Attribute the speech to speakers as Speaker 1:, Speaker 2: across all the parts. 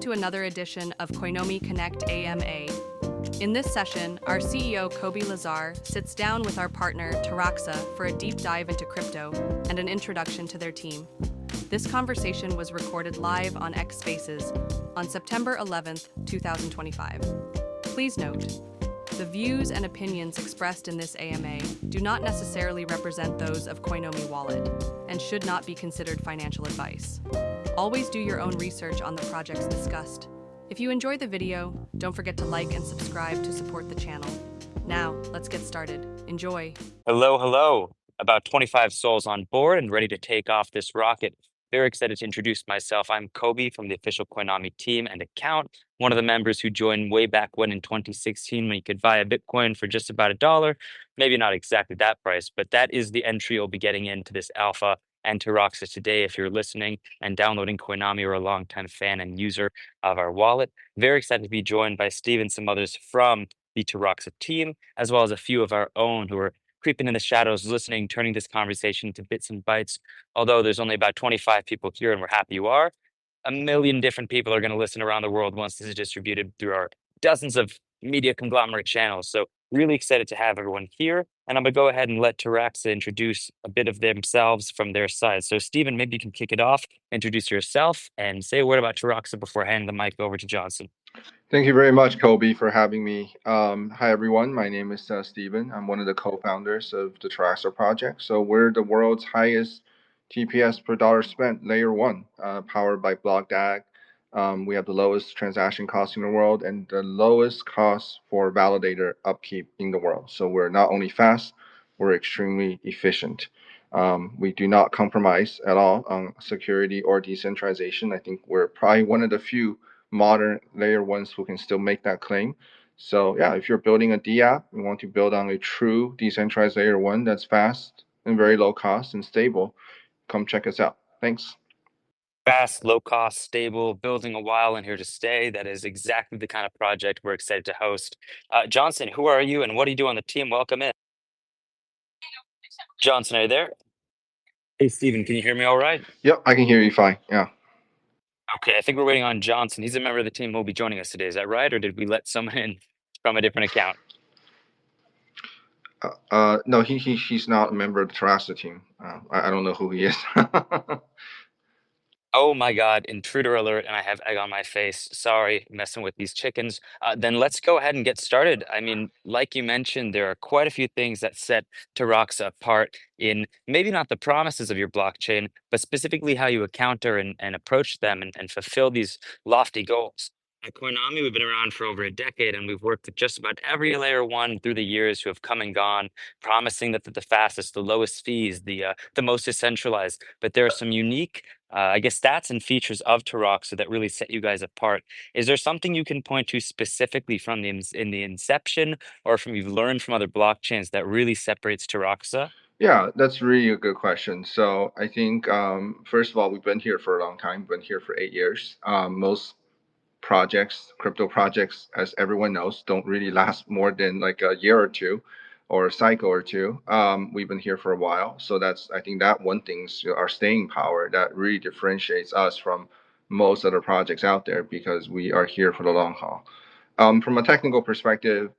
Speaker 1: to another edition of Coinomi Connect AMA. In this session, our CEO Koby Lazar sits down with our partner Taraxa for a deep dive into crypto and an introduction to their team. This conversation was recorded live on X Spaces on September 11th, 2025. Please note, the views and opinions expressed in this AMA do not necessarily represent those of Coinomi Wallet and should not be considered financial advice. Always do your own research on the projects discussed. If you enjoy the video, don't forget to like and subscribe to support the channel. Now, let's get started. Enjoy.
Speaker 2: Hello. About 25 souls on board and ready to take off this rocket. Very excited to introduce myself. I'm Koby from the official Coinomi team and account, one of the members who joined way back when in 2016 when you could buy a Bitcoin for just about $1. Maybe not exactly that price, but that is the entry you'll be getting into this alpha and Taraxa today if you're listening and downloading Coinomi or a longtime fan and user of our wallet. Very excited to be joined by Steve and some others from the Taraxa team, as well as a few of our own who are creeping in the shadows, listening, turning this conversation to bits and bytes. Although there's only about 25 people here, and we're happy you are, a million different people are going to listen around the world once this is distributed through our dozens of media conglomerate channels. So really excited to have everyone here. And I'm going to go ahead and let Taraxa introduce a bit of themselves from their side. So Stephen, maybe you can kick it off, introduce yourself, and say a word about Taraxa before handing the mic over to Johnson.
Speaker 3: Thank you very much, Koby, for having me. Hi, everyone. My name is Stephen. I'm one of the co-founders of the Taraxa project. So we're the world's highest TPS per dollar spent, layer one, powered by BlockDAG. We have the lowest transaction cost in the world and the lowest cost for validator upkeep in the world. So we're not only fast, we're extremely efficient. We do not compromise at all on security or decentralization. I think we're probably one of the few modern layer ones who can still make that claim. So yeah, if you're building a D app, you want to build on a true decentralized layer one that's fast and very low cost and stable, come check us out. Thanks.
Speaker 2: Fast, low cost, stable, building a while and here to stay. That is exactly the kind of project we're excited to host. Johnson, who are you and what do you do on the team? Welcome in. Johnson, are you there? Hey, Stephen, can you hear me all right?
Speaker 3: Yep, I can hear you fine. Yeah.
Speaker 2: Okay, I think we're waiting on Johnson. He's a member of the team who will be joining us today. Is that right? Or did we let someone in from a different account?
Speaker 3: No, he's not a member of the Taraxa team. I don't know who he is.
Speaker 2: Oh my God, intruder alert, and I have egg on my face. Sorry, messing with these chickens. Then let's go ahead and get started. I mean, like you mentioned, there are quite a few things that set Taraxa apart in maybe not the promises of your blockchain, but specifically how you encounter and approach them and fulfill these lofty goals. At Coinomi, we've been around for over a decade, and we've worked with just about every layer one through the years who have come and gone, promising that they're the fastest, the lowest fees, the most decentralized. But there are some unique stats and features of Taraxa that really set you guys apart. Is there something you can point to specifically from in the inception or from you've learned from other blockchains that really separates Taraxa?
Speaker 3: Yeah, that's really a good question. So I think, first of all, we've been here for a long time, been here for 8 years. Most projects, crypto projects, as everyone knows, don't really last more than like a year or two or a cycle or two. We've been here for a while. So I think that one thing's our staying power that really differentiates us from most other projects out there because we are here for the long haul. From a technical perspective,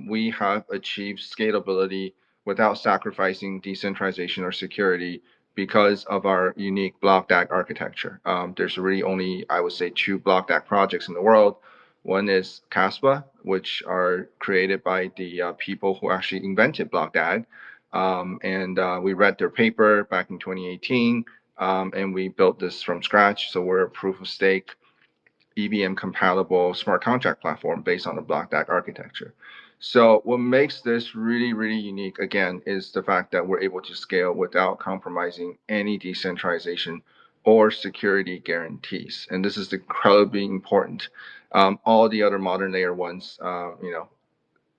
Speaker 3: we have achieved scalability without sacrificing decentralization or security because of our unique block DAG architecture. There's really only, I would say, two block DAG projects in the world. One is Caspa, which are created by the people who actually invented block DAG. We read their paper back in 2018, and we built this from scratch. So we're a proof of stake EVM compatible smart contract platform based on the block DAG architecture. So what makes this really, really unique, again, is the fact that we're able to scale without compromising any decentralization or security guarantees. And this is incredibly important. All the other modern layer ones,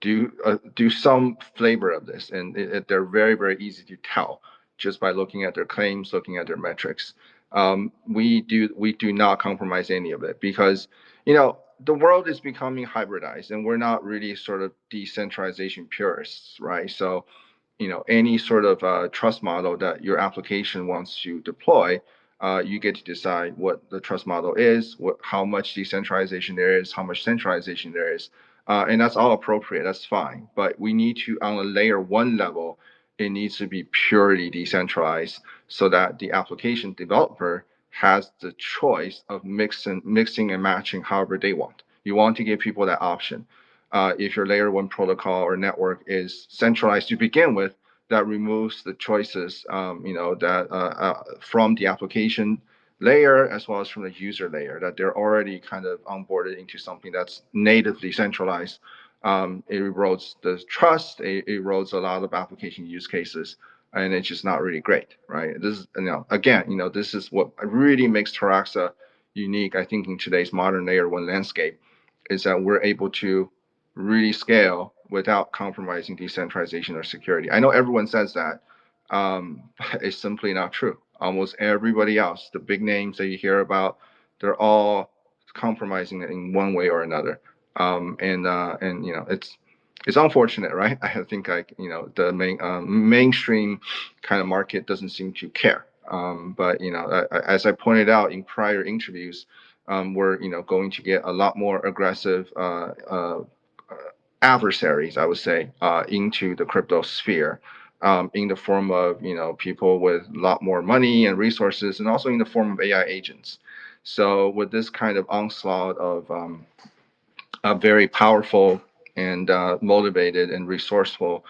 Speaker 3: do some flavor of this, and they're very, very easy to tell just by looking at their claims, looking at their metrics. We do not compromise any of it because the world is becoming hybridized, and we're not really sort of decentralization purists, right? So any sort of trust model that your application wants to deploy, You get to decide what the trust model is, how much decentralization there is, how much centralization there is, and that's all appropriate. That's fine. But we need to, on a layer one level, it needs to be purely decentralized so that the application developer has the choice of mixing and matching however they want. You want to give people that option. If your layer one protocol or network is centralized to begin with, that removes the choices, from the application layer as well as from the user layer, that they're already kind of onboarded into something that's natively centralized. It erodes the trust, it erodes a lot of application use cases, and it's just not really great, right? This is, again, this is what really makes Taraxa unique, I think, in today's modern layer one landscape, is that we're able to really scale without compromising decentralization or security. I know everyone says that, but it's simply not true. Almost everybody else, the big names that you hear about, they're all compromising it in one way or another. And it's unfortunate, right? I think the mainstream kind of market doesn't seem to care. But as I pointed out in prior interviews, we're going to get a lot more aggressive adversaries, I would say, into the crypto sphere, in the form of people with a lot more money and resources, and also in the form of AI agents. So with this kind of onslaught of very powerful and motivated and resourceful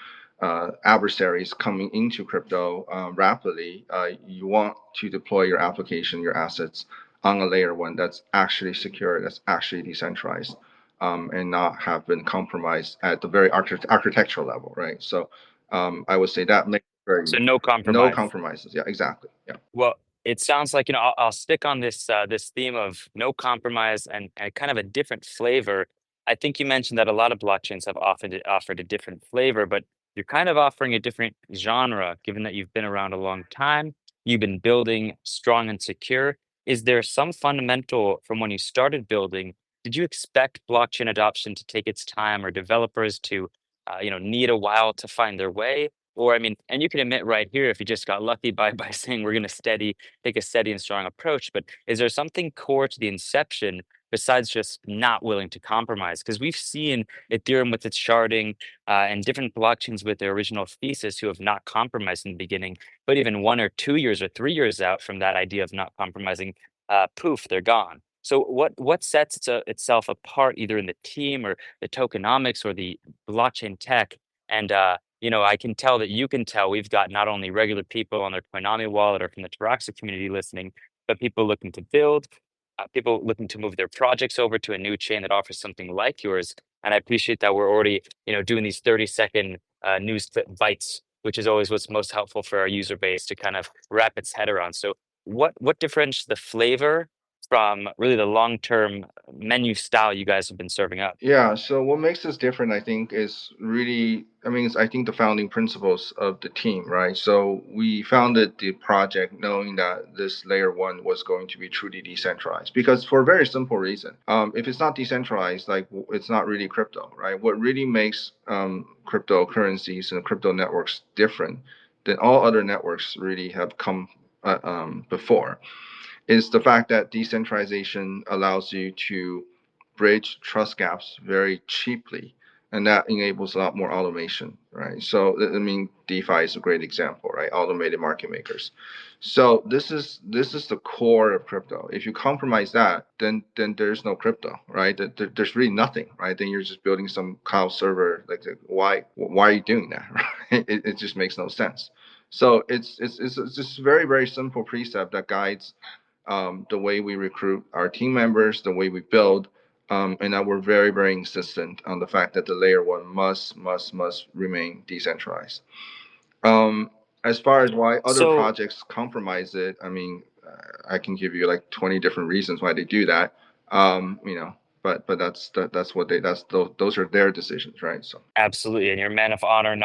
Speaker 3: adversaries coming into crypto rapidly, you want to deploy your application, your assets on a layer one that's actually secure, that's actually decentralized, and not have been compromised at the very architectural level, right? So I would say that makes it very
Speaker 2: So no
Speaker 3: no
Speaker 2: compromise.
Speaker 3: compromises. Yeah, exactly. Yeah.
Speaker 2: Well, it sounds like, I'll stick on this theme of no compromise and kind of a different flavor. I think you mentioned that a lot of blockchains have offered a different flavor, but you're kind of offering a different genre, given that you've been around a long time, you've been building strong and secure. Is there some fundamental from when you started building? Did you expect blockchain adoption to take its time, or developers to, need a while to find their way? Or I mean, and you can admit right here if you just got lucky by saying we're going to take a steady and strong approach. But is there something core to the inception besides just not willing to compromise? Because we've seen Ethereum with its sharding, and different blockchains with their original thesis who have not compromised in the beginning, but even 1 or 2 years or 3 years out from that idea of not compromising, poof, they're gone. So what sets itself apart either in the team or the tokenomics or the blockchain tech? And I can tell that you can tell we've got not only regular people on their Coinomi wallet or from the Taraxa community listening, but people looking to build, people looking to move their projects over to a new chain that offers something like yours. And I appreciate that we're already, doing these 30-second news clip bites, which is always what's most helpful for our user base to kind of wrap its head around. So what differentiates the flavor from really the long-term menu style you guys have been serving up?
Speaker 3: Yeah, so what makes us different, I think, is really, I think the founding principles of the team, right? So we founded the project knowing that this layer one was going to be truly decentralized, because for a very simple reason. If it's not decentralized, like it's not really crypto, right? What really makes cryptocurrencies and crypto networks different than all other networks really have come before is the fact that decentralization allows you to bridge trust gaps very cheaply, and that enables a lot more automation, right? So DeFi is a great example, right? Automated market makers. So this is the core of crypto. If you compromise that, then there's no crypto, right? There's really nothing, right? Then you're just building some cloud server. Like, why are you doing that? Right? It just makes no sense. So it's just a very, very simple precept that guides the way we recruit our team members, the way we build, and that we're very, very insistent on the fact that the layer one must remain decentralized. As far as why other
Speaker 2: So
Speaker 3: projects compromise it, I can give you like 20 different reasons why they do that. But that's what those are their decisions, right? So.
Speaker 2: absolutely, and you're a man of honor,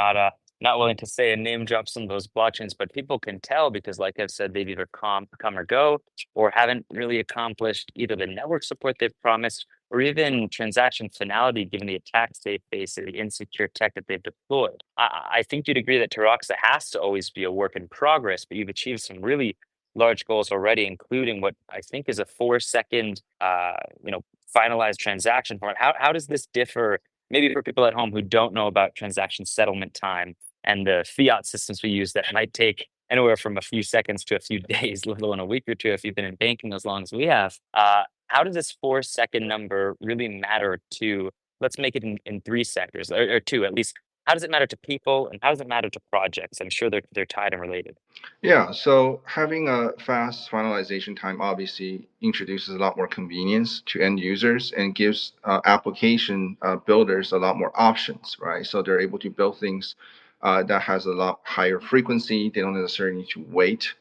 Speaker 2: not willing to say and name drop some of those blockchains, but people can tell because, like I've said, they've either come or go, or haven't really accomplished either the network support they've promised, or even transaction finality, given the attacks they face and the insecure tech that they've deployed. I think you'd agree that Taraxa has to always be a work in progress, but you've achieved some really large goals already, including what I think is a 4-second, finalized transaction format. How does this differ, maybe for people at home who don't know about transaction settlement time and the fiat systems we use that might take anywhere from a few seconds to a few days, let alone a week or two if you've been in banking as long as we have? How does this 4-second number really matter to, let's make it in three sectors, or two at least. How does it matter to people and how does it matter to projects? I'm sure they're tied and related.
Speaker 3: Yeah, so having a fast finalization time obviously introduces a lot more convenience to end users and gives application builders a lot more options, right? So they're able to build things that has a lot higher frequency. They don't necessarily need to wait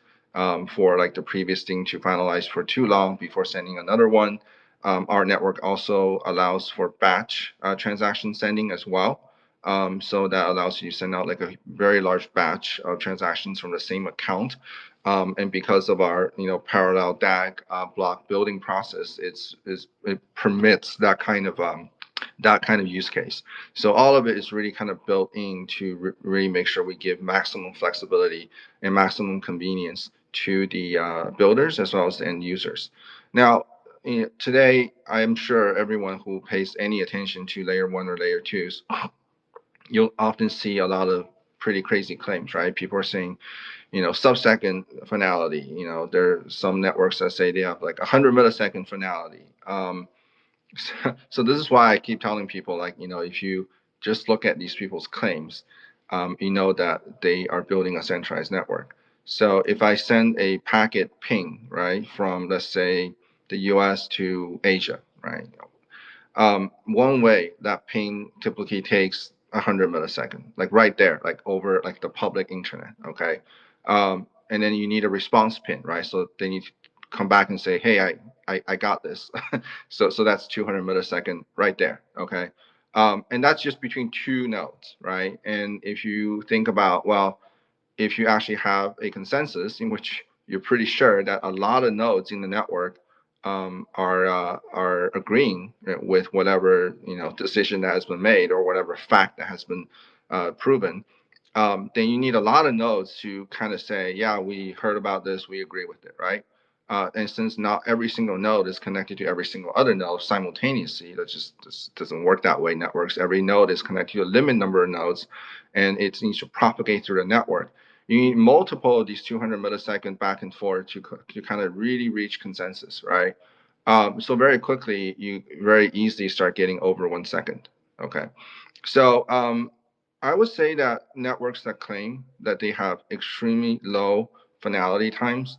Speaker 3: for like the previous thing to finalize for too long before sending another one. Our network also allows for batch transaction sending as well. So that allows you to send out like a very large batch of transactions from the same account. And because of our parallel DAG block building process, it permits that kind of use case. So all of it is really kind of built in to really make sure we give maximum flexibility and maximum convenience to the builders as well as the end users. Now, today, I am sure everyone who pays any attention to layer one or layer twos, you'll often see a lot of pretty crazy claims, right? People are saying, sub-second finality. There are some networks that say they have like 100 millisecond finality. So this is why I keep telling people, like, if you just look at these people's claims, you know that they are building a centralized network. So if I send a packet ping, right, from, let's say, the US to Asia, right, one way that ping typically takes 100 millisecond, like right there, like over like the public internet, okay? And then you need a response pin, right? So they need to come back and say, hey, I got this. So that's 200 millisecond right there, okay? And that's just between two nodes, right? And if you think about, well, if you actually have a consensus in which you're pretty sure that a lot of nodes in the network are agreeing with whatever decision that has been made or whatever fact that has been proven, then you need a lot of nodes to kind of say, yeah, we heard about this, we agree with it, right? And since not every single node is connected to every single other node simultaneously, that just doesn't work that way. Networks, every node is connected to a limited number of nodes, and it needs to propagate through the network. You need multiple of these 200 millisecond back and forth to kind of really reach consensus, right? So very quickly, you very easily start getting over 1 second. Okay, so I would say that networks that claim that they have extremely low finality times,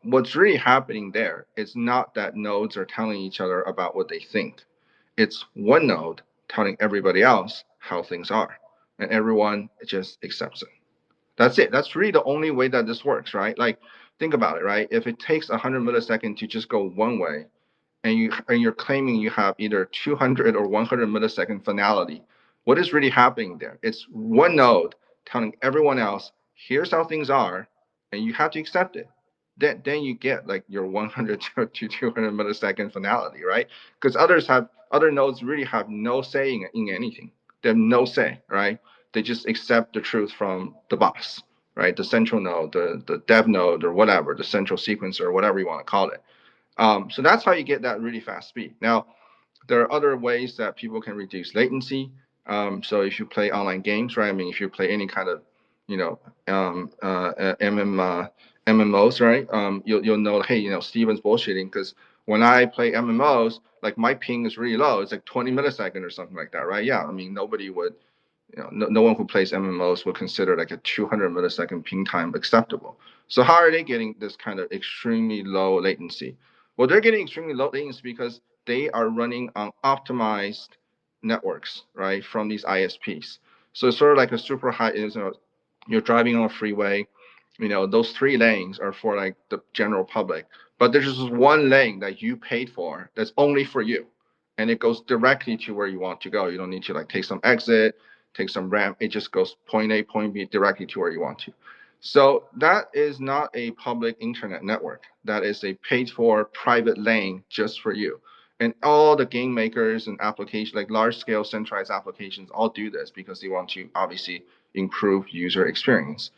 Speaker 3: what's really happening there is not that nodes are telling each other about what they think. It's one node telling everybody else how things are, and everyone just accepts it. That's it. That's really the only way that this works, right? Like, think about it, right? If it takes 100 milliseconds to just go one way, and you're claiming you have either 200 or 100 millisecond finality, what is really happening there? It's one node telling everyone else, here's how things are, and you have to accept it. Then you get like your 100 to 200 millisecond finality, right? Because other nodes really have no say in anything. They have no say, right? They just accept the truth from the boss, right? The central node, the dev node, or whatever, the central sequencer, or whatever you want to call it. So that's how you get that really fast speed. Now, there are other ways that people can reduce latency. So if you play online games, right? I mean, if you play any kind of, MMOs, right? You'll know, hey, Steven's bullshitting because when I play MMOs, like my ping is really low. It's like 20 milliseconds or something like that, right? Yeah, I mean, nobody would no one who plays MMOs would consider like a 200 millisecond ping time acceptable. So how are they getting this kind of extremely low latency? Well, they're getting extremely low latency because they are running on optimized networks, right, from these ISPs. So it's sort of like a super high, you're driving on a freeway, those 3 lanes are for like the general public, but there's just one lane that you paid for that's only for you. And it goes directly to where you want to go. You don't need to like take some exit, take some ramp. It just goes point A, point B directly to where you want to. So that is not a public internet network. That is a paid for private lane just for you. And all the game makers and applications, like large scale centralized applications, all do this because they want to obviously improve user experience.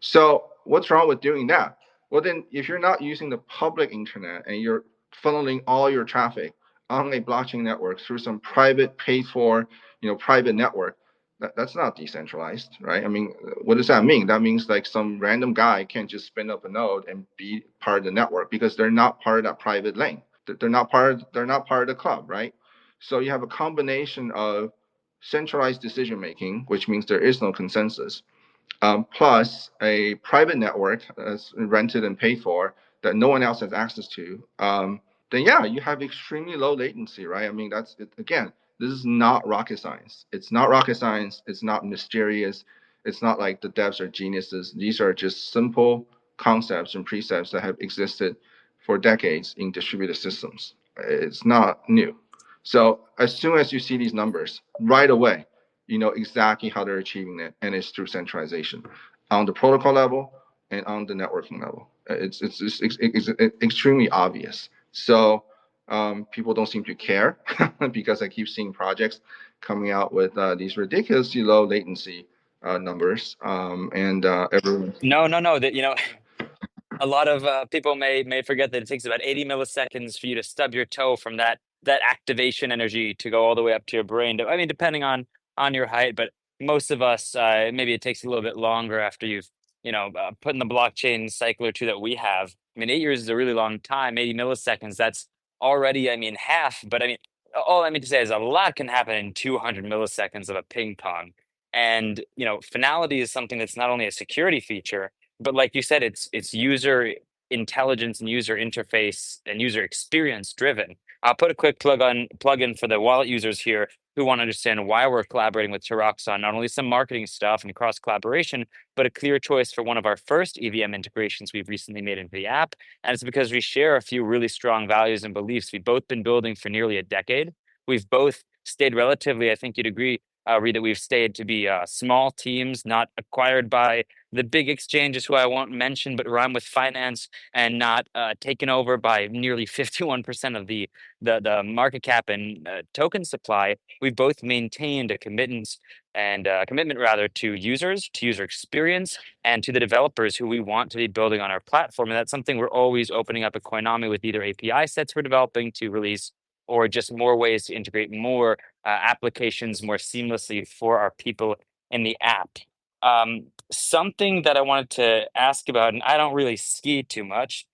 Speaker 3: So what's wrong with doing that? Well, then if you're not using the public internet and you're funneling all your traffic on a blockchain network through some private paid for, private network, that's not decentralized, right? I mean, what does that mean? That means like some random guy can't just spin up a node and be part of the network because they're not part of that private lane. They're not part of the club, right? So you have a combination of centralized decision making, which means there is no consensus, plus a private network that's rented and paid for that no one else has access to, then yeah, you have extremely low latency, right? I mean, that's it. Again, this is not rocket science. It's not rocket science. It's not mysterious. It's not like the devs are geniuses. These are just simple concepts and precepts that have existed for decades in distributed systems. It's not new. So as soon as you see these numbers, right away, you know exactly how they're achieving it, and it's through centralization on the protocol level and on the networking level. It's extremely obvious. So people don't seem to care because I keep seeing projects coming out with these ridiculously low latency numbers, and everyone.
Speaker 2: No. That a lot of people may forget that it takes about 80 milliseconds for you to stub your toe from that activation energy to go all the way up to your brain. I mean, depending on your height, but most of us maybe it takes a little bit longer after you've put in the blockchain cycle or two that we have. I mean, 8 years is a really long time. 80 milliseconds, that's already, I mean, half. But I mean, all I mean to say is a lot can happen in 200 milliseconds of a ping pong. And finality is something that's not only a security feature, but like you said, it's user intelligence and user interface and user experience driven. I'll put a quick plug in for the wallet users here who want to understand why we're collaborating with Taraxa on not only some marketing stuff and cross collaboration, but a clear choice for one of our first EVM integrations we've recently made into the app. And it's because we share a few really strong values and beliefs we've both been building for nearly a decade. We've both stayed relatively, I think you'd agree, Reed, that we've stayed to be small teams, not acquired by the big exchanges who I won't mention, but run with finance, and not taken over by nearly 51% of the market cap and token supply. We've both maintained a commitment rather to users, to user experience, and to the developers who we want to be building on our platform. And that's something we're always opening up at Coinomi with either API sets we're developing to release or just more ways to integrate more applications more seamlessly for our people in the app. Something that I wanted to ask about, and I don't really ski too much,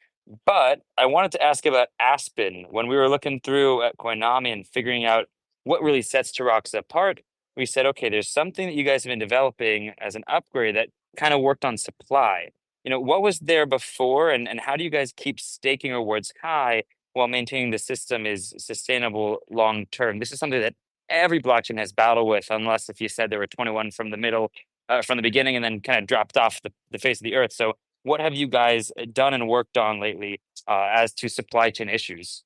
Speaker 2: but I wanted to ask about Aspen. When we were looking through at Koinami and figuring out what really sets Taraxa apart, we said, okay, there's something that you guys have been developing as an upgrade that kind of worked on supply. What was there before, and how do you guys keep staking rewards high while maintaining the system is sustainable long term? This is something that every blockchain has battled with, unless if you said there were 21 from the beginning and then kind of dropped off the face of the earth. So what have you guys done and worked on lately as to supply chain issues?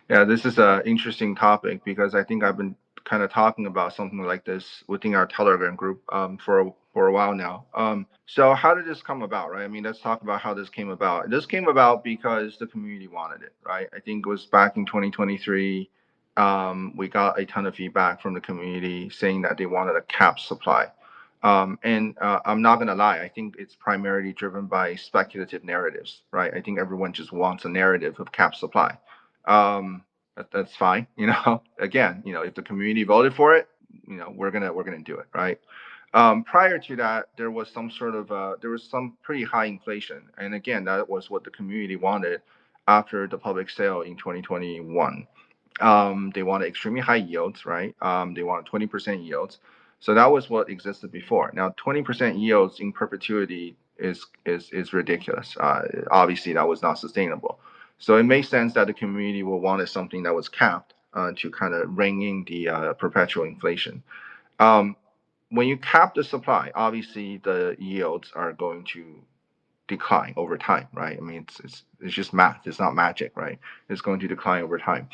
Speaker 3: Yeah, this is an interesting topic because I think I've been kind of talking about something like this within our Telegram group for a while now. So how did this come about, right? I mean, let's talk about how this came about. This came about because the community wanted it, right? I think it was back in 2023. We got a ton of feedback from the community saying that they wanted a cap supply. And I'm not gonna lie, I think it's primarily driven by speculative narratives, right? I think everyone just wants a narrative of cap supply. That's fine, Again, if the community voted for it, we're gonna do it, right? Prior to that, there was some pretty high inflation, and again, that was what the community wanted after the public sale in 2021. They wanted extremely high yields, right? They wanted 20% yields. So that was what existed before. Now, 20% yields in perpetuity is ridiculous. Obviously, that was not sustainable. So it makes sense that the community will wanted something that was capped to kind of rein in the perpetual inflation. When you cap the supply, obviously the yields are going to decline over time, right? I mean, it's just math. It's not magic, right? It's going to decline over time.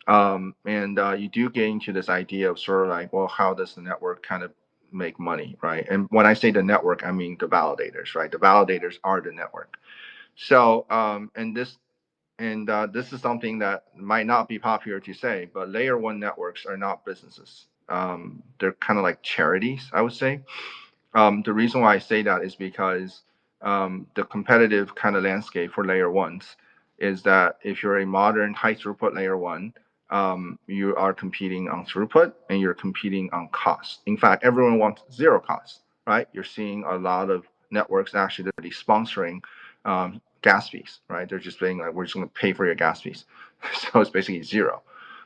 Speaker 3: And you do get into this idea of sort of like, well, how does the network kind of make money, right? And when I say the network, I mean the validators, right? The validators are the network. So, this is something that might not be popular to say, but layer one networks are not businesses. They're kind of like charities, I would say. The reason why I say that is because the competitive kind of landscape for layer ones is that if you're a modern high throughput layer one, you are competing on throughput and you're competing on cost. In fact, everyone wants zero cost, right? You're seeing a lot of networks actually sponsoring gas fees, right? They're just saying like, we're just going to pay for your gas fees. So it's basically zero.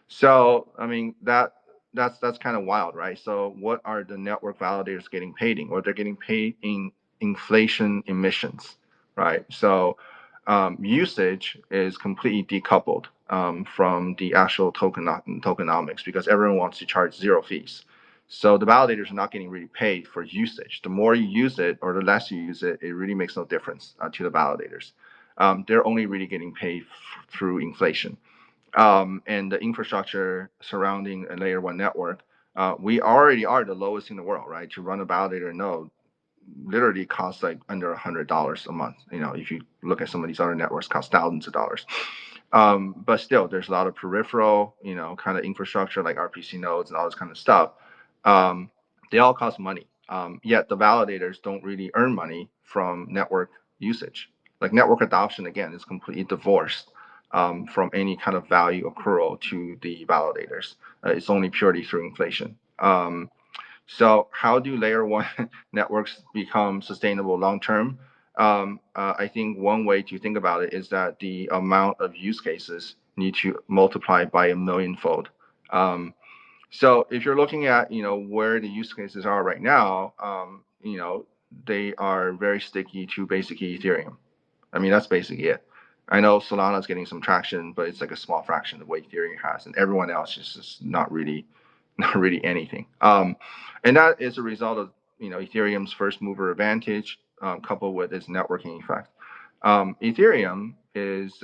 Speaker 3: So, I mean, that's kind of wild, right? So what are the network validators getting paid in? Well, they're getting paid in inflation emissions, right? So usage is completely decoupled from the actual tokenomics because everyone wants to charge zero fees. So the validators are not getting really paid for usage. The more you use it or the less you use it, it really makes no difference to the validators. They're only really getting paid through inflation. And the infrastructure surrounding a layer one network, we already are the lowest in the world, right? To run a validator node literally costs like under $100 a month. You know, if you look at some of these other networks, cost thousands of dollars. But still, there's a lot of peripheral, you know, kind of infrastructure like RPC nodes and all this kind of stuff. They all cost money. Yet the validators don't really earn money from network usage. Like network adoption, again, is completely divorced from any kind of value accrual to the validators. It's only purely through inflation. So how do layer one networks become sustainable long term? I think one way to think about it is that the amount of use cases need to multiply by a millionfold. So if you're looking at, you know, where the use cases are right now, you know, they are very sticky to basically Ethereum. I mean, that's basically it. I know Solana's getting some traction, but it's like a small fraction of what Ethereum has, and everyone else is just not really, not really anything. And that is a result of, you know, Ethereum's first mover advantage coupled with its networking effect. Ethereum is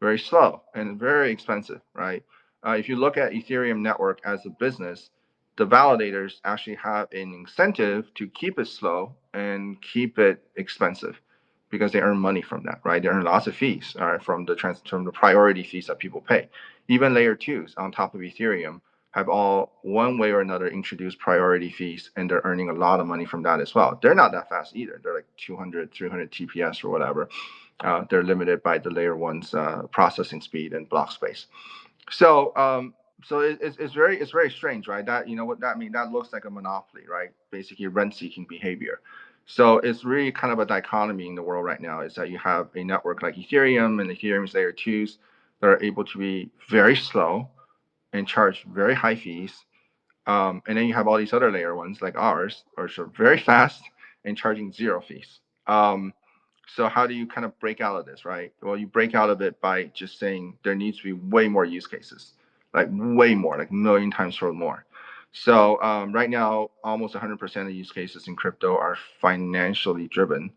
Speaker 3: very slow and very expensive, right? If you look at Ethereum network as a business, the validators actually have an incentive to keep it slow and keep it expensive because they earn money from that, right? They earn lots of fees from the priority fees that people pay. Even layer twos on top of Ethereum have all one way or another introduced priority fees, and they're earning a lot of money from that as well. They're not that fast either. They're like 200, 300 TPS or whatever. They're limited by the layer one's processing speed and block space. So it's very strange, right? That, you know what that means? That looks like a monopoly, right? Basically rent-seeking behavior. So it's really kind of a dichotomy in the world right now. Is that you have a network like Ethereum and Ethereum's layer twos that are able to be very slow and charge very high fees. And then you have all these other layer ones like ours, which are very fast and charging zero fees. So how do you kind of break out of this, right? Well, you break out of it by just saying there needs to be way more use cases, like way more, like a million times for more. So right now, almost 100% of use cases in crypto are financially driven.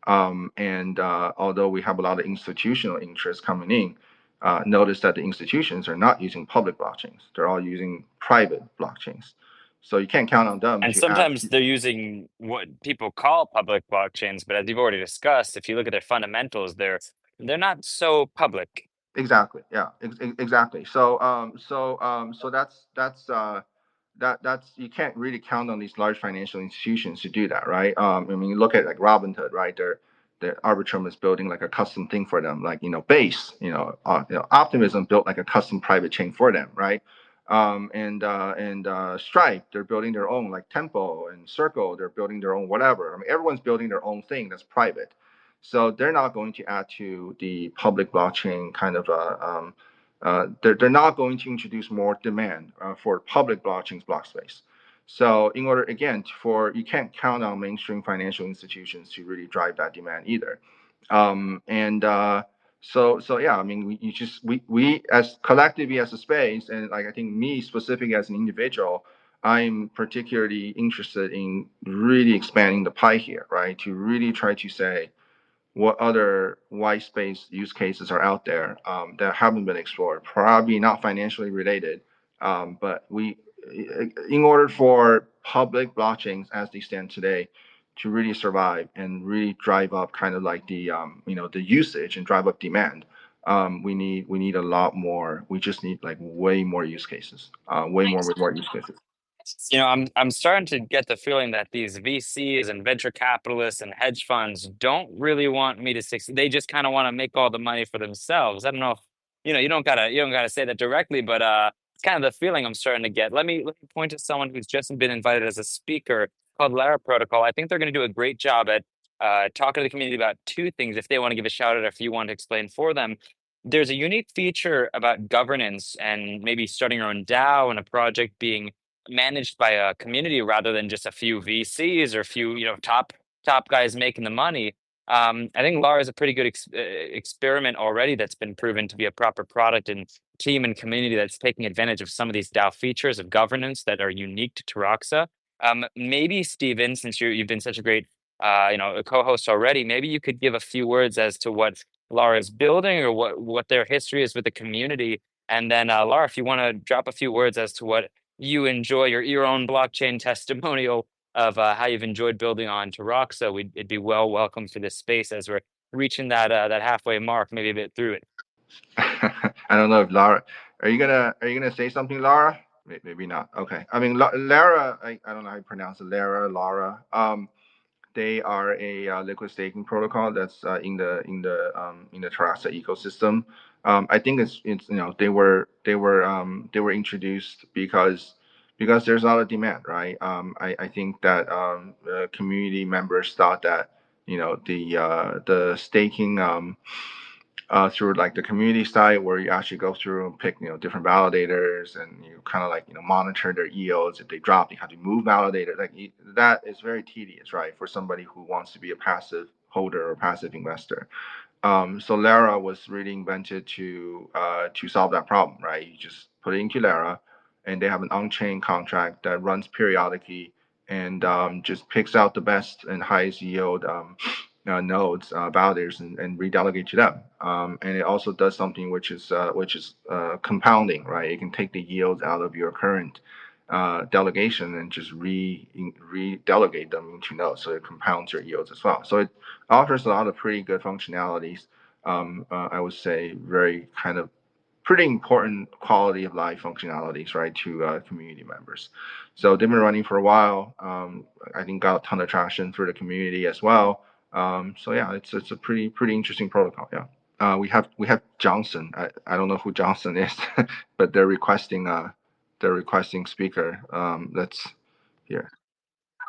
Speaker 3: And although we have a lot of institutional interest coming in, notice that the institutions are not using public blockchains. They're all using private blockchains. So you can't count on them
Speaker 2: And
Speaker 3: to add.
Speaker 2: sometimes they're using what people call public blockchains, but as you've already discussed, if you look at their fundamentals, they're not so public.
Speaker 3: Exactly. Yeah. Exactly. So that's you can't really count on these large financial institutions to do that, right? I mean, you look at like Robinhood, right? Their Arbitrum is building like a custom thing for them, like, you know, Base, Optimism built like a custom private chain for them, right? And Stripe, they're building their own, like Tempo and Circle, they're building their own whatever. I mean, everyone's building their own thing that's private. So they're not going to add to the public blockchain kind of they're not going to introduce more demand for public blockchains block space. So in order, again, you can't count on mainstream financial institutions to really drive that demand either. And so yeah, I mean, we as collectively as a space, and like I think me specifically as an individual, I'm particularly interested in really expanding the pie here, right? To really try to say what other white space use cases are out there that haven't been explored, probably not financially related. But in order for public blockchains as they stand today to really survive and really drive up kind of like the the usage and drive up demand, we need a lot more. We just need like way more use cases, way more use cases.
Speaker 2: I'm starting to get the feeling that these VCs and venture capitalists and hedge funds don't really want me to succeed. They just kind of want to make all the money for themselves. I don't know if, you don't gotta say that directly, but it's kind of the feeling I'm starting to get. Let me point to someone who's just been invited as a speaker called Lara Protocol. I think they're going to do a great job at talking to the community about two things. If they want to give a shout out, if you want to explain for them, there's a unique feature about governance and maybe starting your own DAO and a project being managed by a community rather than just a few VCs or a few, top guys making the money. I think Lara is a pretty good experiment already that's been proven to be a proper product and team and community that's taking advantage of some of these DAO features of governance that are unique to Taraxa. Maybe Steven, since you've been such a great, a co-host already, maybe you could give a few words as to what Lara is building or what their history is with the community. And then Lara, if you want to drop a few words as to what you enjoy your own blockchain testimonial of how you've enjoyed building on Taraxa, it'd be well welcome for this space as we're reaching that halfway mark, maybe a bit through it.
Speaker 3: I don't know if Lara, are you gonna say something, Lara? Maybe not. Okay. I mean, Lara, I don't know how you pronounce it, Lara. They are a liquid staking protocol that's in the Taraxa ecosystem. I think it's they were introduced because there's a lot of demand, right? I think that community members thought that the staking through like the community site where you actually go through and pick different validators and you kind of like monitor their yields. If they drop, you have to move validator. That is very tedious, right, for somebody who wants to be a passive holder or passive investor. So Lara was really invented to solve that problem, right? You just put it into Lara, and they have an on-chain contract that runs periodically and just picks out the best and highest yield nodes, validators, and redelegate to them. And it also does something which is compounding, right? It can take the yields out of your current delegation and just re-delegate them into nodes, so it compounds your yields as well. So it offers a lot of pretty good functionalities. I would say very kind of pretty important quality of life functionalities, right, to community members. So they've been running for a while. I think got a ton of traction through the community as well. So yeah, it's a pretty interesting protocol. Yeah. We have Johnson. I don't know who Johnson is, but they're requesting speaker. Let's hear.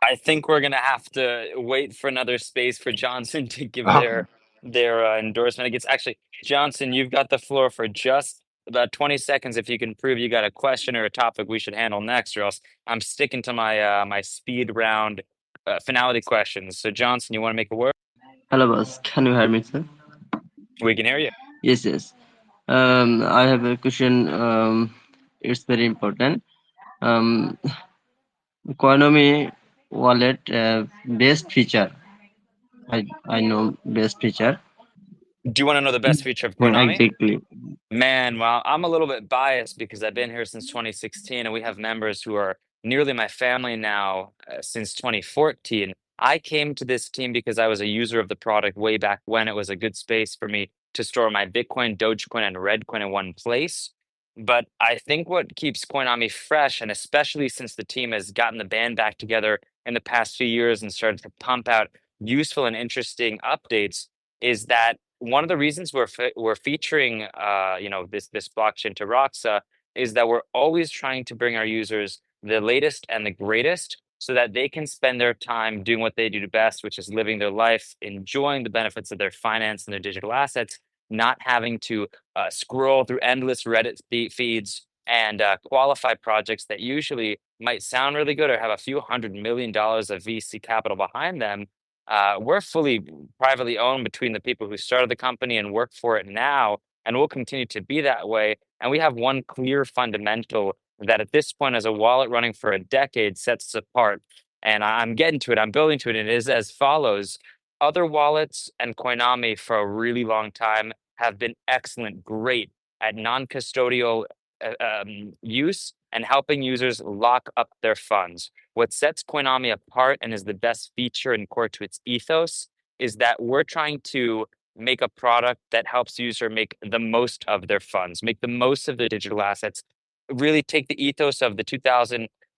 Speaker 2: I think we're gonna have to wait for another space for Johnson to give
Speaker 3: Okay.
Speaker 2: their endorsement. It gets actually Johnson, you've got the floor for just about 20 seconds if you can prove you got a question or a topic we should handle next, or else I'm sticking to my speed round finality questions. So Johnson, you want to make a word?
Speaker 4: Hello, boss. Can you hear me, sir?
Speaker 2: We can hear you.
Speaker 4: Yes, yes. I have a question. It's very important. Um, Coinomi wallet best feature. I know best feature.
Speaker 2: Do you want to know the best feature of
Speaker 4: Yeah,
Speaker 2: Koinomi?
Speaker 4: exactly.
Speaker 2: Man, well, I'm a little bit biased because I've been here since 2016 and we have members who are nearly my family now since 2014. I came to this team because I was a user of the product way back when it was a good space for me to store my Bitcoin, Dogecoin, and Redcoin in one place. But I think what keeps Coinomi fresh, and especially since the team has gotten the band back together in the past few years and started to pump out useful and interesting updates, is that one of the reasons we're featuring this blockchain to Roxa is that we're always trying to bring our users the latest and the greatest so that they can spend their time doing what they do best, which is living their life, enjoying the benefits of their finance and their digital assets, not having to scroll through endless Reddit feeds and qualify projects that usually might sound really good or have a few $100 million of VC capital behind them. We're fully privately owned between the people who started the company and work for it now, and will continue to be that way. And we have one clear fundamental that at this point, as a wallet running for a decade, sets us apart. And I'm getting to it, I'm building to it, and it is as follows. Other wallets and Coinomi for a really long time have been excellent, great at non-custodial use and helping users lock up their funds. What sets Coinomi apart and is the best feature and core to its ethos is that we're trying to make a product that helps user make the most of their funds, make the most of their digital assets, really take the ethos of the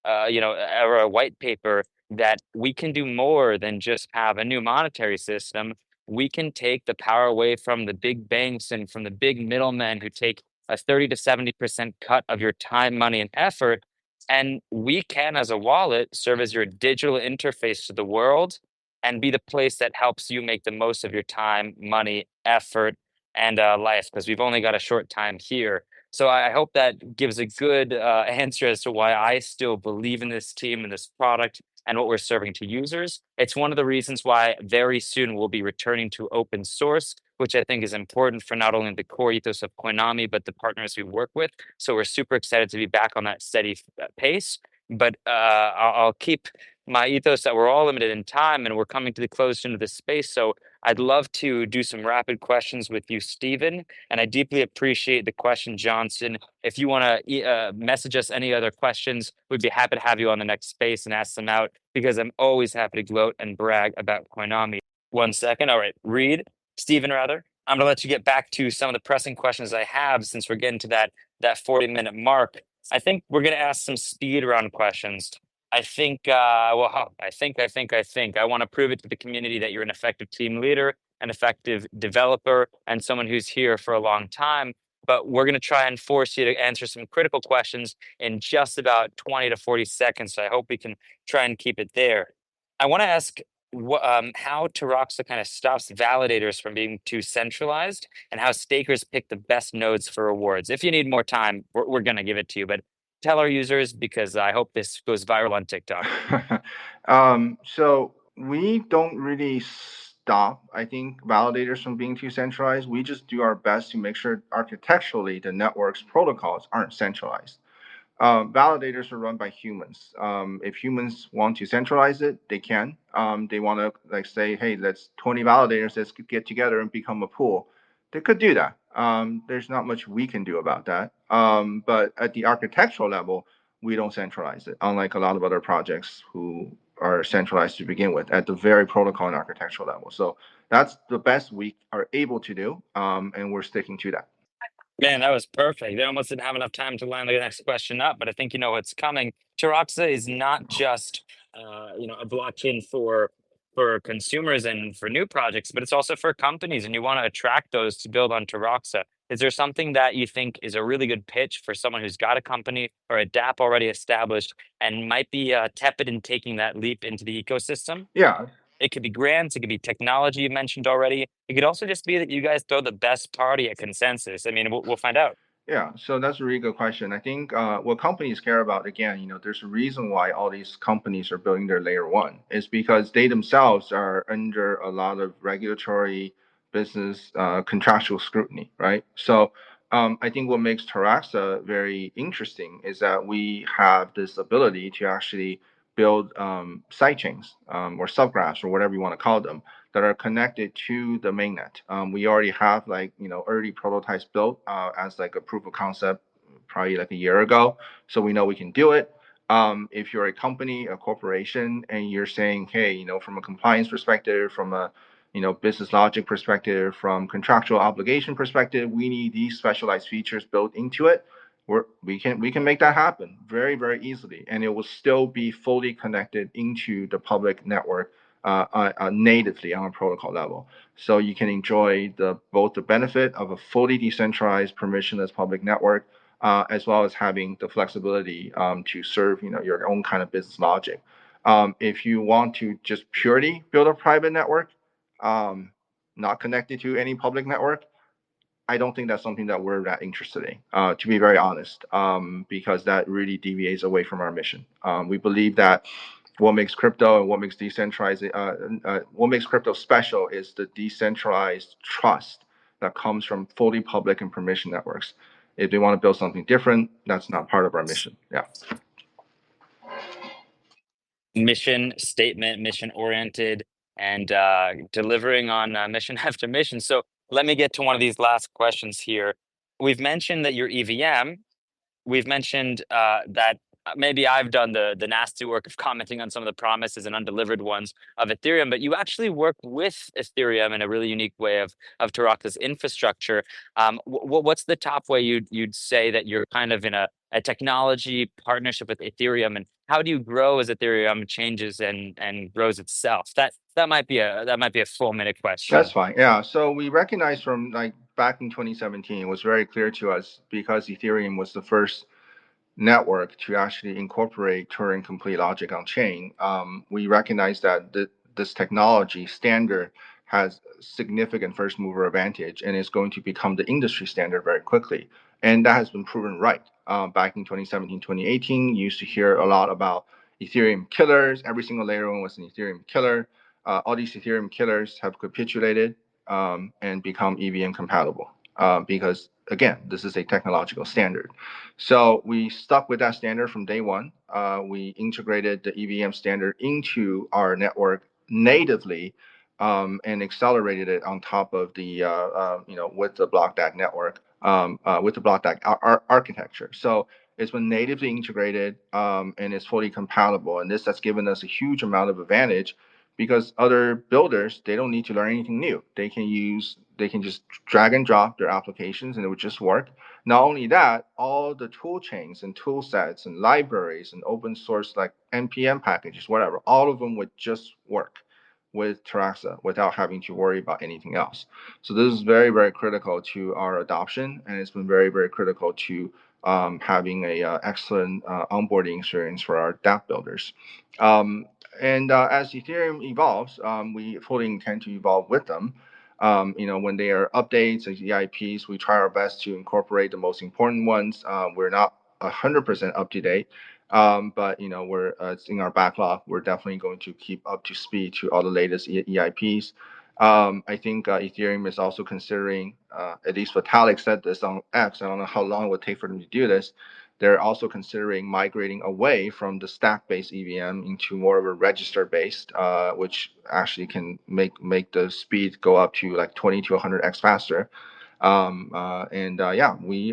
Speaker 2: or a white paper that we can do more than just have a new monetary system. We can take the power away from the big banks and from the big middlemen who take a 30 to 70% cut of your time, money, and effort. And we can, as a wallet, serve as your digital interface to the world and be the place that helps you make the most of your time, money, effort, and life, because we've only got a short time here. So I hope that gives a good answer as to why I still believe in this team and this product and what we're serving to users. It's one of the reasons why very soon we'll be returning to open source, which I think is important for not only the core ethos of Coinomi, but the partners we work with. So we're super excited to be back on that steady pace. But I'll keep my ethos that we're all limited in time and we're coming to the close soon of this space. So I'd love to do some rapid questions with you, Stephen. And I deeply appreciate the question, Johnson. If you want to message us any other questions, we'd be happy to have you on the next space and ask them out, because I'm always happy to gloat and brag about Koinomi. 1 second. All right, Stephen, rather. I'm going to let you get back to some of the pressing questions I have, since we're getting to that 40-minute mark. I think we're going to ask some speed round questions. I think, I want to prove it to the community that you're an effective team leader, an effective developer, and someone who's here for a long time. But we're going to try and force you to answer some critical questions in just about 20 to 40 seconds. So I hope we can try and keep it there. I want to ask how Taraxa kind of stops validators from being too centralized, and how stakers pick the best nodes for rewards. If you need more time, we're going to give it to you. But tell our users, because I hope this goes viral on TikTok.
Speaker 3: So we don't really stop, I think, validators from being too centralized. We just do our best to make sure architecturally the network's protocols aren't centralized. Validators are run by humans. If humans want to centralize it, they can. They want to like say, hey, let's 20 validators, let's get together and become a pool. They could do that. There's not much we can do about that. But at the architectural level, we don't centralize it, unlike a lot of other projects who are centralized to begin with at the very protocol and architectural level. So that's the best we are able to do, and we're sticking to that.
Speaker 2: Man, that was perfect. They almost didn't have enough time to line the next question up, but I think you know what's coming. Taraxa is not just a blockchain for consumers and for new projects, but it's also for companies, and you want to attract those to build on Taraxa. Is there something that you think is a really good pitch for someone who's got a company or a DApp already established and might be tepid in taking that leap into the ecosystem?
Speaker 3: Yeah.
Speaker 2: It could be grants, it could be technology you mentioned already. It could also just be that you guys throw the best party at consensus. I mean, we'll find out.
Speaker 3: Yeah, so that's a really good question. I think what companies care about, again, there's a reason why all these companies are building their layer one. Is because they themselves are under a lot of regulatory, business, contractual scrutiny, right? So I think what makes Taraxa very interesting is that we have this ability to actually build side chains or subgraphs or whatever you want to call them, that are connected to the mainnet. We already have early prototypes built as like a proof of concept probably like a year ago. So we know we can do it. If you're a company, a corporation, and you're saying, hey, from a compliance perspective, from a business logic perspective, from contractual obligation perspective, we need these specialized features built into it. We can make that happen very, very easily, and it will still be fully connected into the public network natively on a protocol level. So you can enjoy both the benefit of a fully decentralized, permissionless public network, as well as having the flexibility to serve your own kind of business logic. If you want to just purely build a private network, not connected to any public network, I don't think that's something that we're that interested in, to be very honest, because that really deviates away from our mission. We believe that what makes crypto and what makes what makes crypto special is the decentralized trust that comes from fully public and permission networks. If they want to build something different, that's not part of our mission. Yeah.
Speaker 2: Mission statement, mission oriented, and delivering on mission after mission. So let me get to one of these last questions here. We've mentioned that you're EVM. We've mentioned that maybe I've done the nasty work of commenting on some of the promises and undelivered ones of Ethereum, but you actually work with Ethereum in a really unique way of Taraxa's infrastructure. What's the top way you'd say that you're kind of in a technology partnership with Ethereum, and how do you grow as Ethereum changes and grows itself? That might be a full minute question.
Speaker 3: That's fine. Yeah. So we recognized from like back in 2017, it was very clear to us because Ethereum was the first network to actually incorporate Turing complete logic on chain. We recognize that this technology standard has significant first mover advantage and is going to become the industry standard very quickly. And that has been proven right. Back in 2017, 2018, you used to hear a lot about Ethereum killers. Every single layer one was an Ethereum killer. All these Ethereum killers have capitulated and become EVM compatible because, again, this is a technological standard. So we stuck with that standard from day one. We integrated the EVM standard into our network natively and accelerated it on top of the, with the block DAG network, with the block DAG architecture. So it's been natively integrated and it's fully compatible. And this has given us a huge amount of advantage because other builders, they don't need to learn anything new. They can just drag and drop their applications and it would just work. Not only that, all the tool chains and tool sets and libraries and open source like npm packages, whatever, all of them would just work with Taraxa without having to worry about anything else. So this is very, very critical to our adoption, and it's been very, very critical to having a excellent onboarding experience for our dApp builders. And as Ethereum evolves, we fully intend to evolve with them. When there are updates and EIPs, we try our best to incorporate the most important ones. We're not 100% up to date, but it's in our backlog. We're definitely going to keep up to speed to all the latest EIPs. I think Ethereum is also considering, at least Vitalik said this on X. I don't know how long it would take for them to do this. They're also considering migrating away from the stack-based EVM into more of a register-based, which actually can make the speed go up to like 20 to 100x faster. We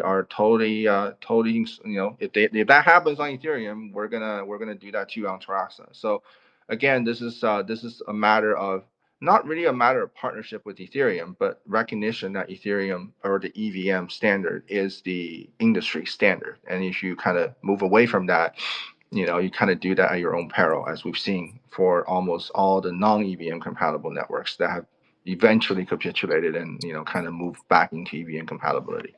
Speaker 3: are totally, if that happens on Ethereum, we're gonna do that too on Taraxa. So again, this is a matter of not really a matter of partnership with Ethereum, but recognition that Ethereum or the EVM standard is the industry standard. And if you kind of move away from that, you kind of do that at your own peril, as we've seen for almost all the non-EVM compatible networks that have eventually capitulated and kind of moved back into EVM compatibility.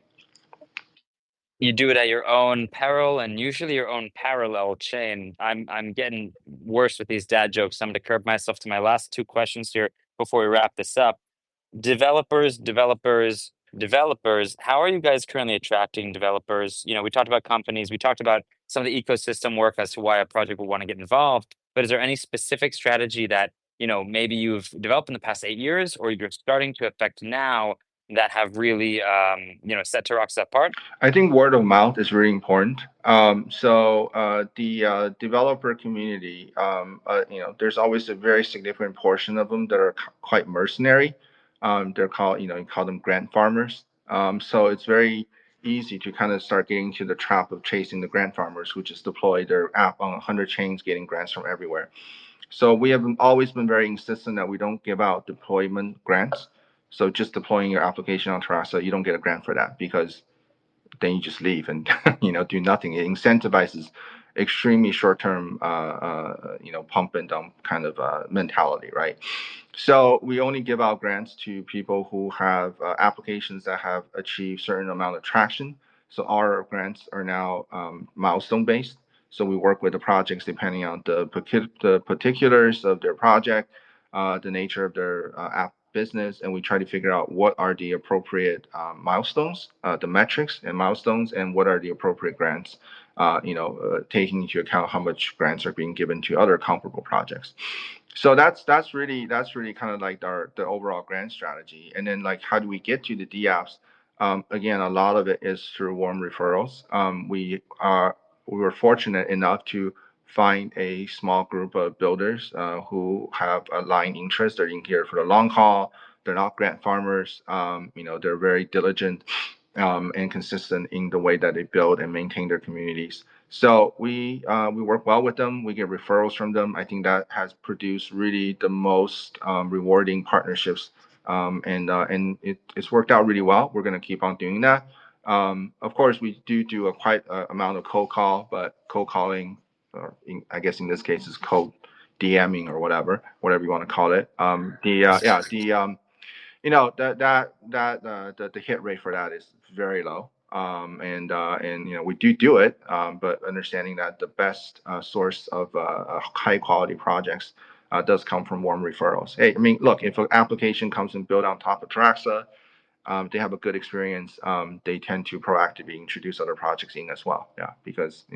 Speaker 2: You do it at your own peril and usually your own parallel chain. I'm getting worse with these dad jokes. I'm going to curb myself to my last two questions here before we wrap this up. Developers. How are you guys currently attracting developers? We talked about companies. We talked about some of the ecosystem work as to why a project would want to get involved. But is there any specific strategy that maybe you've developed in the past 8 years, or you're starting to affect now, that have really set Taraxa apart?
Speaker 3: I think word of mouth is really important. The developer community, there's always a very significant portion of them that are quite mercenary. They're called, you call them grant farmers. So it's very easy to kind of start getting to the trap of chasing the grant farmers who just deploy their app on 100 chains, getting grants from everywhere. So we have always been very insistent that we don't give out deployment grants. So just deploying your application on Taraxa, you don't get a grant for that because then you just leave and do nothing. It incentivizes extremely short-term pump and dump kind of mentality, right? So we only give out grants to people who have applications that have achieved certain amount of traction. So our grants are now milestone based. So we work with the projects depending on the particulars of their project, the nature of their app business, and we try to figure out what are the appropriate milestones, the metrics and milestones, and what are the appropriate grants, taking into account how much grants are being given to other comparable projects. So that's really kind of like the overall grant strategy. And then like how do we get to the DApps? Again, a lot of it is through warm referrals. We were fortunate enough to find a small group of builders who have aligned interest. They're in here for the long haul. They're not grant farmers. They're very diligent and consistent in the way that they build and maintain their communities. So we work well with them. We get referrals from them. I think that has produced really the most rewarding partnerships, and it's worked out really well. We're going to keep on doing that. Of course, we do a quite amount of cold call, but cold calling, or I guess in this case, is cold DMing or whatever you want to call it. The hit rate for that is very low. And we do it, but understanding that the best source of high quality projects does come from warm referrals. Hey, I mean, look, if an application comes and built on top of Taraxa, they have a good experience. They tend to proactively introduce other projects in as well. Yeah, because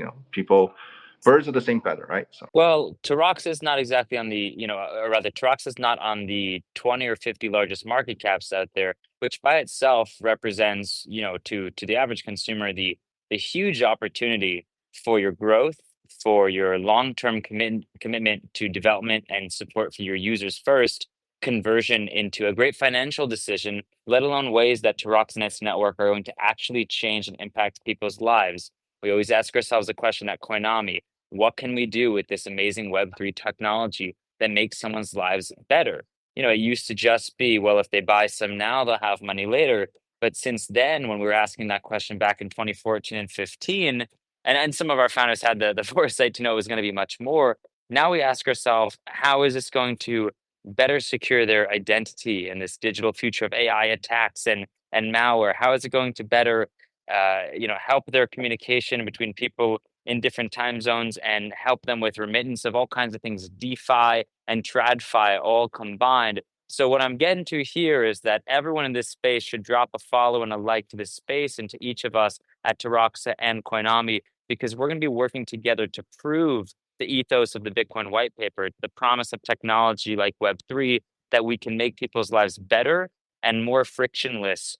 Speaker 3: birds of the same feather, right? So.
Speaker 2: Well, Taraxa is not exactly on the, or rather, Taraxa is not on the 20 or 50 largest market caps out there, which by itself represents, to the average consumer, the huge opportunity for your growth, for your long-term commitment to development and support for your users first, conversion into a great financial decision, let alone ways that Taraxa and its network are going to actually change and impact people's lives. We always ask ourselves the question at Koinomi: what can we do with this amazing Web3 technology that makes someone's lives better? It used to just be, well, if they buy some now, they'll have money later. But since then, when we were asking that question back in 2014 and 15, and some of our founders had the foresight to know it was going to be much more, now we ask ourselves, how is this going to better secure their identity in this digital future of AI attacks and malware? How is it going to better help their communication between people in different time zones and help them with remittance of all kinds of things, DeFi and TradFi all combined? So what I'm getting to here is that everyone in this space should drop a follow and a like to this space and to each of us at Taraxa and Koinomi, because we're going to be working together to prove the ethos of the Bitcoin white paper, the promise of technology like Web3, that we can make people's lives better and more frictionless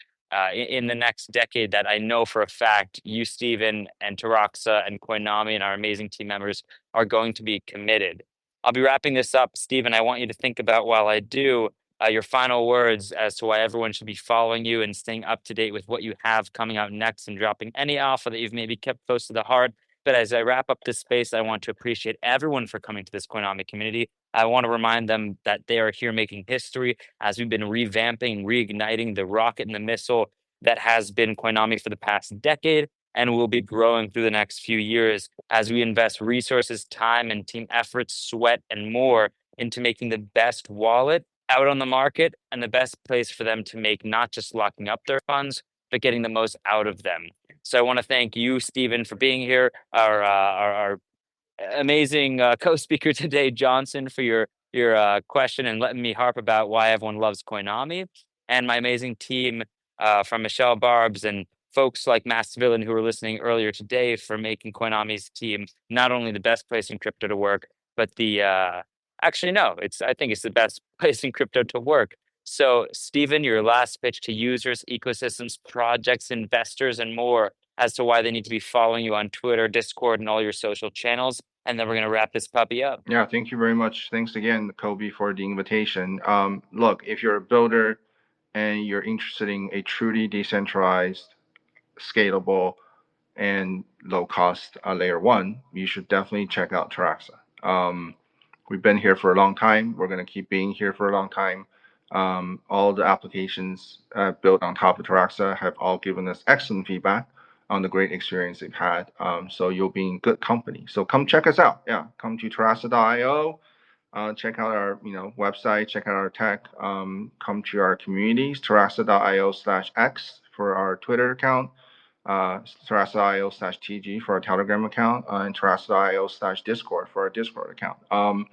Speaker 2: in the next decade, that I know for a fact you, Stephen, and Taraxa and Koinomi and our amazing team members are going to be committed. I'll be wrapping this up. Stephen, I want you to think about, while I do, your final words as to why everyone should be following you and staying up to date with what you have coming out next, and dropping any alpha that you've maybe kept close to the heart. But as I wrap up this space, I want to appreciate everyone for coming to this Koinomi community. I want to remind them that they are here making history as we've been revamping, reigniting the rocket and the missile that has been Koinomi for the past decade, and will be growing through the next few years as we invest resources, time, and team efforts, sweat, and more into making the best wallet out on the market and the best place for them to make not just locking up their funds, but getting the most out of them. So I want to thank you, Stephen, for being here, our amazing co-speaker today, Johnson, for your question and letting me harp about why everyone loves Koinomi, and my amazing team from Michelle Barbs and folks like Mass Villain who were listening earlier today, for making Koinomi's team not only the best place in crypto to work, but actually no, I think it's the best place in crypto to work. So, Stephen, your last pitch to users, ecosystems, projects, investors, and more as to why they need to be following you on Twitter, Discord, and all your social channels. And then we're going to wrap this puppy up.
Speaker 3: Yeah, thank you very much. Thanks again, Koby, for the invitation. Look, if you're a builder and you're interested in a truly decentralized, scalable, and low-cost layer one, you should definitely check out Taraxa. We've been here for a long time. We're going to keep being here for a long time. All the applications built on top of Taraxa have all given us excellent feedback on the great experience they've had. So you'll be in good company. So come check us out. Yeah, come to Taraxa.io. Check out our website. Check out our tech. Come to our communities. Taraxa.io/x for our Twitter account. Taraxa.io/TG for our Telegram account, and Taraxa.io/Discord for our Discord account. Come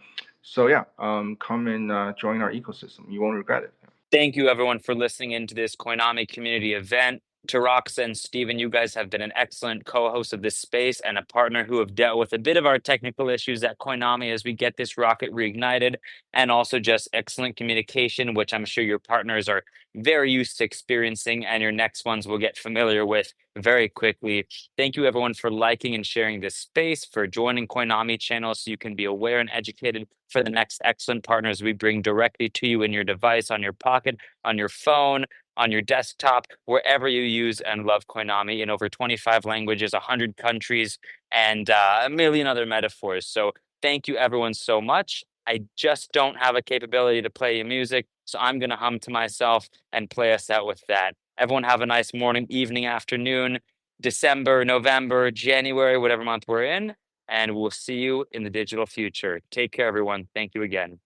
Speaker 3: and join our ecosystem. You won't regret it.
Speaker 2: Thank you, everyone, for listening into this Koinomi community event. Taraxa and Stephen, you guys have been an excellent co-host of this space and a partner who have dealt with a bit of our technical issues at Koinomi as we get this rocket reignited, and also just excellent communication, which I'm sure your partners are very used to experiencing, and your next ones will get familiar with very quickly. Thank you, everyone, for liking and sharing this space, for joining Koinomi channel so you can be aware and educated for the next excellent partners we bring directly to you in your device, on your pocket, on your phone, on your desktop, wherever you use and love Coinomi in over 25 languages, 100 countries, and a million other metaphors. So thank you everyone so much. I just don't have a capability to play you music, so I'm gonna hum to myself and play us out with that. Everyone have a nice morning, evening, afternoon, December, November, January, whatever month we're in, and we'll see you in the digital future. Take care, everyone. Thank you again.